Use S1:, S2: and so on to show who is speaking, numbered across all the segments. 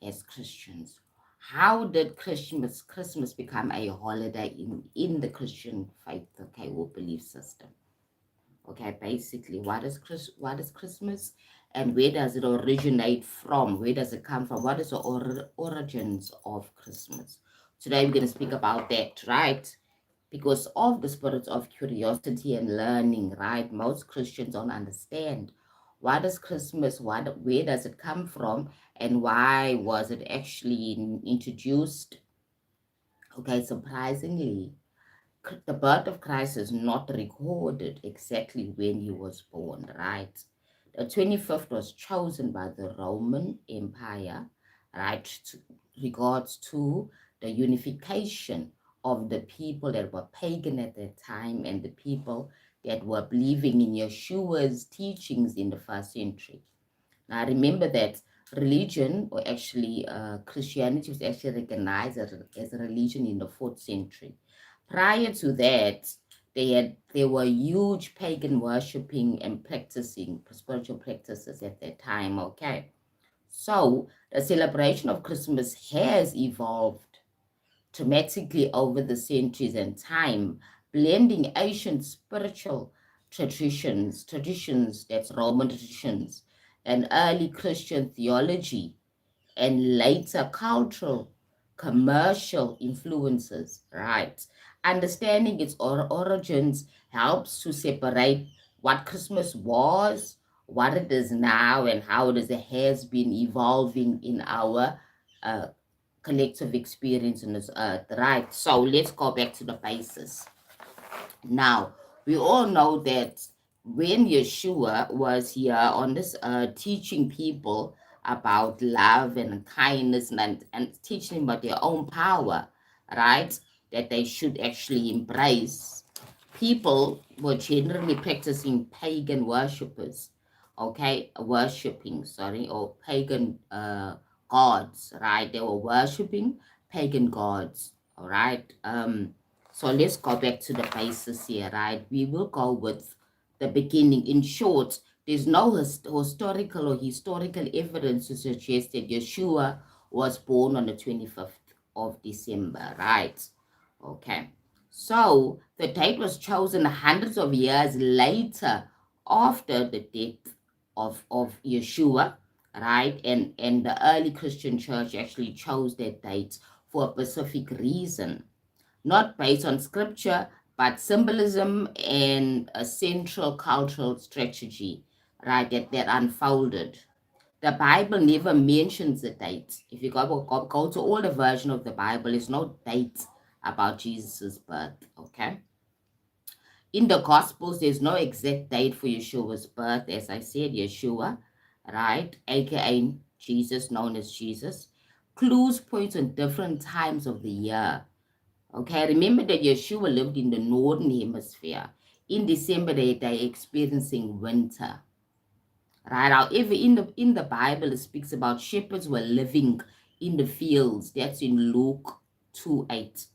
S1: as Christians. How did Christmas become a holiday in the Christian faith, okay, or belief system? Okay, basically, what is Christmas, and where does it originate from? Where does it come from? What is the origins of Christmas? Today we're going to speak about that, right? Because of the spirit of curiosity and learning, right? Most Christians don't understand what is Christmas, where does it come from, and why was it actually introduced? Okay, surprisingly, the birth of Christ is not recorded exactly when he was born, right? The 25th was chosen by the Roman Empire, right, regards to the unification of the people that were pagan at that time and the people that were believing in Yeshua's teachings in the first century. Now, remember that religion, or actually Christianity, was actually recognized as a religion in the 4th century. Prior to that, there were huge pagan worshipping and practicing spiritual practices at that time. Okay, so the celebration of Christmas has evolved dramatically over the centuries and time, blending ancient spiritual traditions, that's Roman traditions, and early Christian theology, and later cultural, commercial influences, right? Understanding its origins helps to separate what Christmas was, what it is now, and how has been evolving in our uh, collective experience on this earth, right? So let's go back to the basis. Now, we all know that when Yeshua was here on this earth teaching people about love and kindness and teaching them about their own power, right? That they should actually embrace. People were generally practicing pagan worshippers, okay? Worshipping, sorry, or pagan gods, right? They were worshipping pagan gods, all right? So let's go back to the basis here, right? We will go with the beginning. In short, there's no historical evidence to suggest that Yeshua was born on the 25th of December, right? Okay. So the date was chosen hundreds of years later after the death of Yeshua, right? And the early Christian church actually chose that date for a specific reason, not based on scripture, but symbolism and a central cultural strategy, right, that unfolded. The Bible never mentions the date. If you go to all the version of the Bible, there's no date about Jesus' birth, okay? In the Gospels, there's no exact date for Yeshua's birth. As I said, Yeshua, right, aka Jesus, known as Jesus. Clues point on different times of the year. Okay, remember that Yeshua lived in the northern hemisphere. In December, they're experiencing winter. Right? However, in the Bible, it speaks about shepherds were living in the fields. That's in Luke 2:8.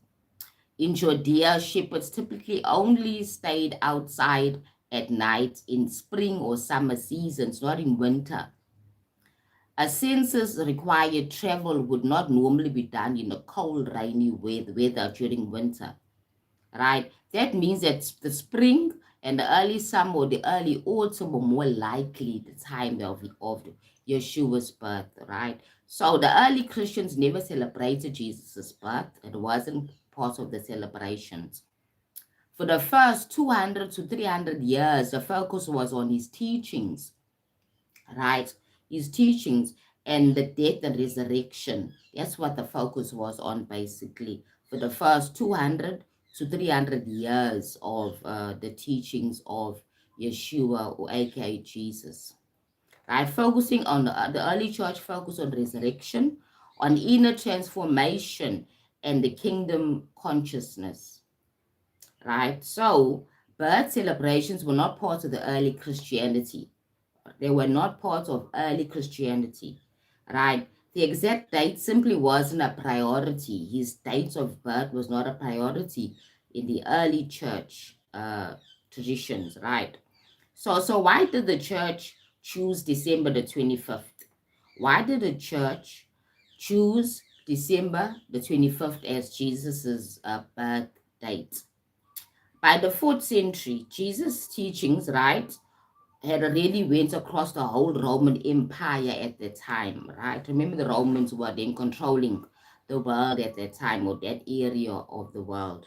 S1: In Judea, shepherds typically only stayed outside at night in spring or summer seasons, not in winter. A census required travel would not normally be done in a cold, rainy weather during winter, right? That means that the spring and the early summer or the early autumn were more likely the time of Yeshua's birth, right? So the early Christians never celebrated Jesus' birth. It wasn't part of the celebrations. For the first 200 to 300 years, the focus was on his teachings, right? His teachings and the death and resurrection. That's what the focus was on, basically, for the first 200 to 300 years of the teachings of Yeshua, or aka Jesus. Right? Focusing on the early church focused on resurrection, on inner transformation, and the kingdom consciousness. Right? So, birth celebrations were not part of the early Christianity. They were not part of early Christianity, right? The exact date simply wasn't a priority. His date of birth was not a priority in the early church traditions, right? So why did the church choose December the 25th? Why did the church choose December the 25th as Jesus's birth date. By the 4th century, Jesus' teachings, right, had already went across the whole Roman Empire at the time, right? Remember, the Romans were then controlling the world at that time, or that area of the world.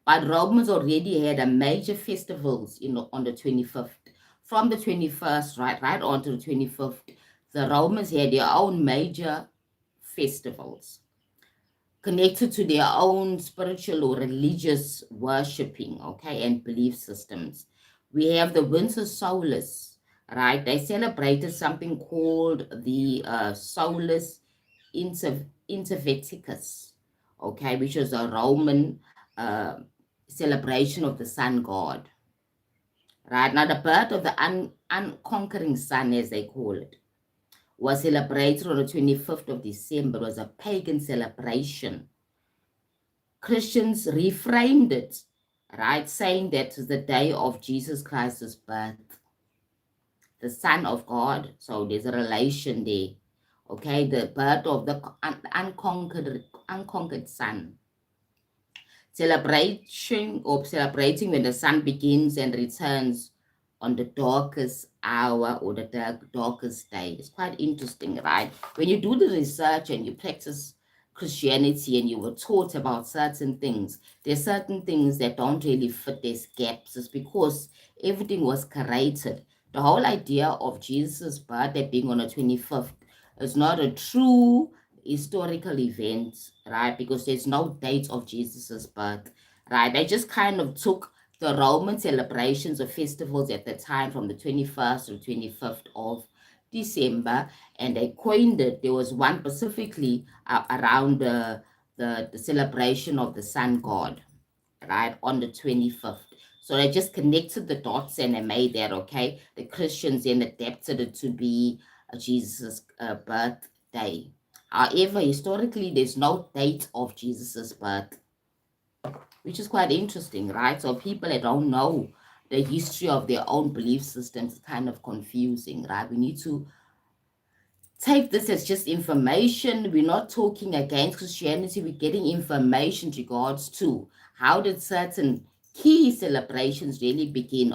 S1: But Romans already had a major festivals, on the 25th. From the 21st, right on to the 25th, the Romans had their own major festivals connected to their own spiritual or religious worshipping, okay, and belief systems. We have the Winter Solstice, right? They celebrated something called the Solus Interveticus, okay, which was a Roman celebration of the sun god, right? Now, the birth of the unconquering sun, as they call it, was celebrated on the 25th of December. It was a pagan celebration. Christians reframed it, right, saying that is the day of Jesus Christ's birth, the Son of God. So there's a relation there. Okay, the birth of the unconquered Son. Celebrating when the sun begins and returns on the darkest hour or the darkest day. It's quite interesting, right? When you do the research and you practice Christianity and you were taught about certain things, there's certain things that don't really fit these gaps. It's because everything was created. The whole idea of Jesus' birthday being on the 25th is not a true historical event, right? Because there's no date of Jesus's birth, right? They just kind of took the Roman celebrations of festivals at the time from the 21st to 25th of December, and they coined it. There was one specifically around the celebration of the sun god, right, on the 25th. So they just connected the dots and they made that, okay? The Christians then adapted it to be Jesus' birthday. However, historically, there's no date of Jesus's birth, which is quite interesting, right? So people that don't know the history of their own belief systems is kind of confusing, right? We need to take this as just information. We're not talking against Christianity. We're getting information regards to how did certain key celebrations really begin